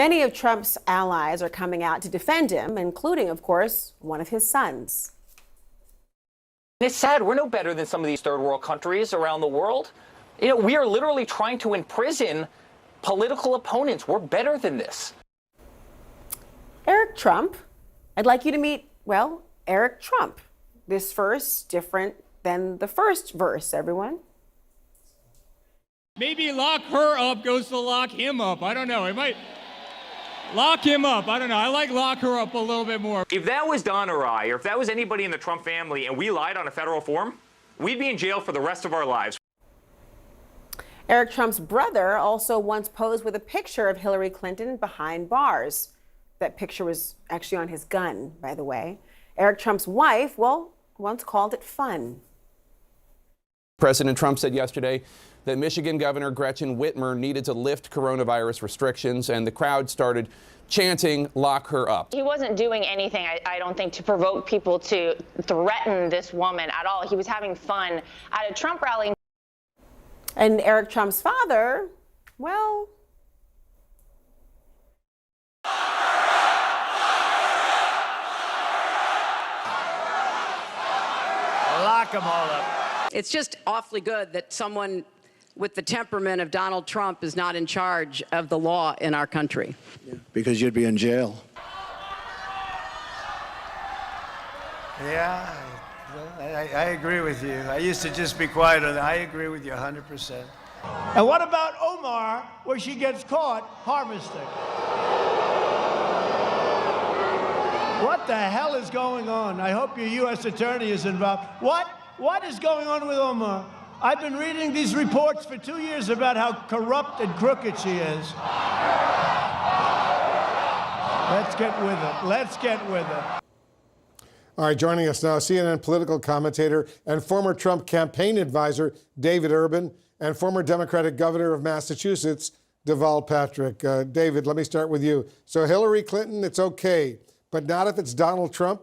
Many of Trump's allies are coming out to defend him, including, of course, one of his sons. It's sad. We're no better than some of these third world countries around the world. You know, we are literally trying to imprison political opponents. We're better than this. Eric Trump, I'd like you to meet, well, Eric Trump. This verse different than the first verse, everyone. Maybe lock her up goes to lock him up. I don't know. It might lock him up. I don't know. I like lock her up a little bit more. If that was Don or I, or if that was anybody in the Trump family and we lied on a federal form, we'd be in jail for the rest of our lives. Eric Trump's brother also once posed with a picture of Hillary Clinton behind bars. That picture was actually on his gun, by the way. Eric Trump's wife, well, once called it fun. President Trump said yesterday that Michigan Governor Gretchen Whitmer needed to lift coronavirus restrictions, and the crowd started chanting, "Lock her up." He wasn't doing anything, I don't think, to provoke people to threaten this woman at all. He was having fun at a Trump rally. And Eric Trump's father, well, lock them all up. It's just awfully good that someone with the temperament of Donald Trump is not in charge of the law in our country. Yeah, because you'd be in jail. Yeah, I agree with you. I used to just be quiet on that. I agree with you 100%. And what about Omar, where she gets caught harvesting? What the hell is going on? I hope your U.S. attorney is involved. What is going on with Omar? I've been reading these reports for 2 years about how corrupt and crooked she is. Let's get with it. Let's get with it. All right, joining us now, CNN political commentator and former Trump campaign advisor David Urban, and former Democratic governor of Massachusetts, Deval Patrick. David, let me start with you. So Hillary Clinton, it's okay, but not if it's Donald Trump?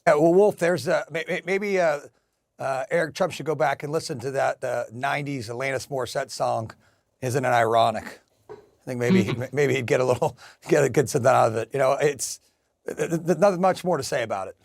Well, Wolf, there's maybe Eric Trump should go back and listen to that 90s Alanis Morissette song. Isn't it ironic? I think maybe he'd get something out of it. You know, it's nothing much more to say about it.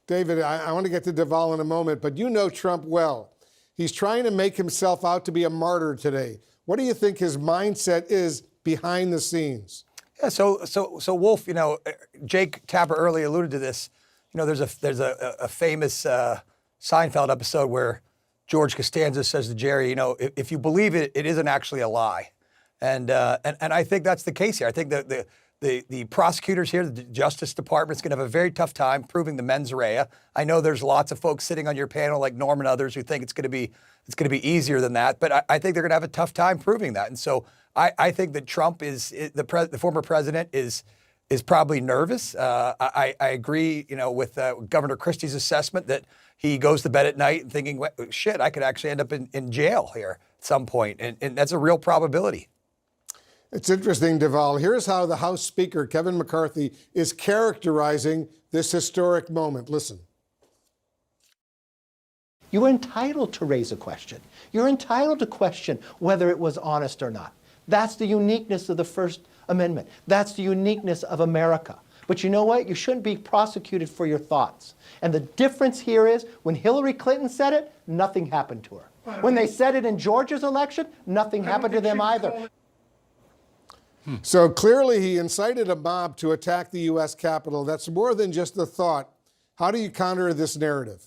David, I want to get to Deval in a moment, but you know Trump well. He's trying to make himself out to be a martyr today. What do you think his mindset is behind the scenes? Yeah, so Wolf, you know, Jake Tapper earlier alluded to this. You know, there's a famous Seinfeld episode where George Costanza says to Jerry, you know, if you believe it, it isn't actually a lie, and I think that's the case here. I think that the prosecutors here, the Justice Department, is going to have a very tough time proving the mens rea. I know there's lots of folks sitting on your panel like Norm and others who think it's going to be easier than that, but I think they're going to have a tough time proving that. And so I think that Trump the former president is probably nervous. I agree, you know, with Governor Christie's assessment that he goes to bed at night and thinking, shit, I could actually end up in jail here at some point, and that's a real probability. It's interesting, Deval. Here's how the House Speaker, Kevin McCarthy, is characterizing this historic moment. Listen. You're entitled to raise a question. You're entitled to question whether it was honest or not. That's the uniqueness of the First Amendment. That's the uniqueness of America. But you know what? You shouldn't be prosecuted for your thoughts. And the difference here is when Hillary Clinton said it, nothing happened to her. When they said it in Georgia's election, nothing happened to them either. So clearly he incited a mob to attack the U.S. Capitol. That's more than just a thought. How do you counter this narrative?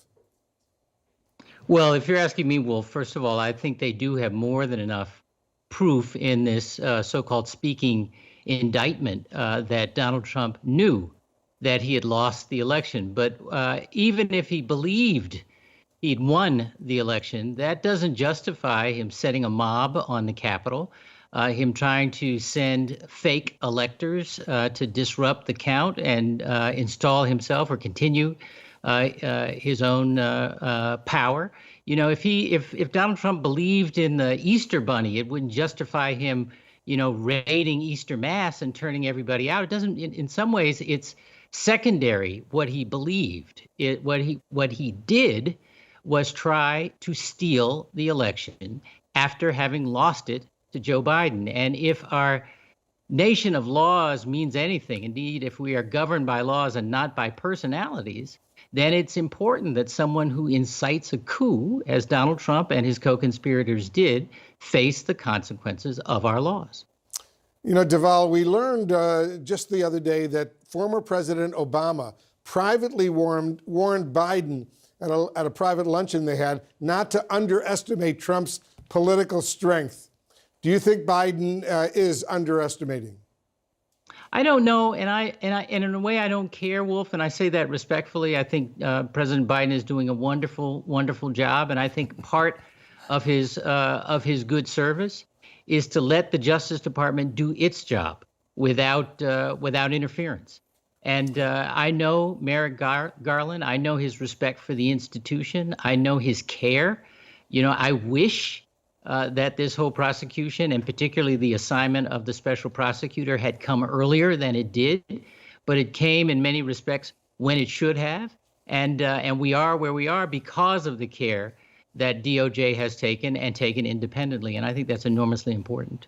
Well, if you're asking me, Wolf, first of all, I think they do have more than enough proof in this so-called speaking indictment that Donald Trump knew that he had lost the election. But even if he believed he'd won the election, that doesn't justify him setting a mob on the Capitol. Him trying to send fake electors to disrupt the count and install himself or continue his own power. You know, if Donald Trump believed in the Easter Bunny, it wouldn't justify him, you know, raiding Easter Mass and turning everybody out. It doesn't. In some ways, it's secondary what he believed. What he did was try to steal the election after having lost it to Joe Biden. And if our nation of laws means anything, indeed, if we are governed by laws and not by personalities, then it's important that someone who incites a coup, as Donald Trump and his co-conspirators did, face the consequences of our laws. You know, Deval, we learned just the other day that former President Obama privately warned Biden at a private luncheon they had not to underestimate Trump's political strength. Do you think Biden is underestimating? I don't know, and in a way I don't care, Wolf, and I say that respectfully. I think President Biden is doing a wonderful, wonderful job, and I think part of his good service is to let the Justice Department do its job without interference. And I know Merrick Garland. I know his respect for the institution. I know his care. You know, I wish that this whole prosecution, and particularly the assignment of the special prosecutor, had come earlier than it did, but it came in many respects when it should have. And we are where we are because of the care that DOJ has taken independently. And I think that's enormously important.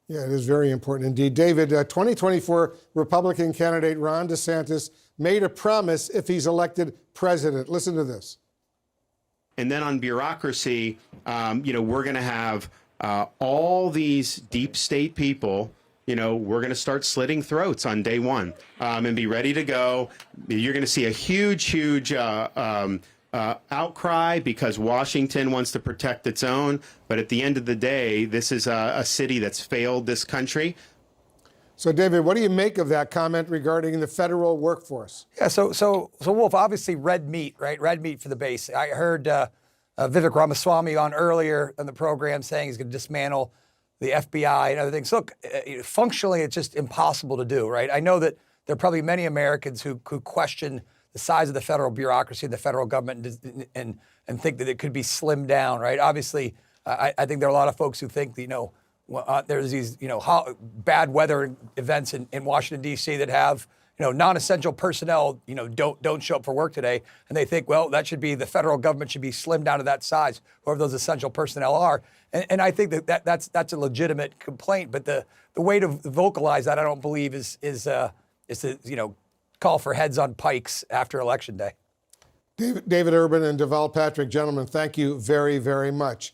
Yeah, it is very important indeed. David, 2024 Republican candidate Ron DeSantis made a promise if he's elected president. Listen to this. And then on bureaucracy, we're going to have all these deep state people. We're going to start slitting throats on day one and be ready to go. You're going to see a huge outcry because Washington wants to protect its own. But at the end of the day, this is a city that's failed this country. So, David, what do you make of that comment regarding the federal workforce? Yeah, so Wolf, obviously red meat, right? Red meat for the base. I heard Vivek Ramaswamy on earlier in the program saying he's going to dismantle the FBI and other things. Look, functionally, it's just impossible to do, right? I know that there are probably many Americans who question the size of the federal bureaucracy and the federal government and think that it could be slimmed down, right? Obviously, I think there are a lot of folks who think that, there's these, bad weather events in Washington, D.C. that have, non-essential personnel, don't show up for work today. And they think, well, that should be, the federal government should be slimmed down to that size, whoever those essential personnel are. And I think that's a legitimate complaint. But the way to vocalize that, I don't believe is to, call for heads on pikes after Election Day. David Urban and Deval Patrick, gentlemen, thank you very, very much.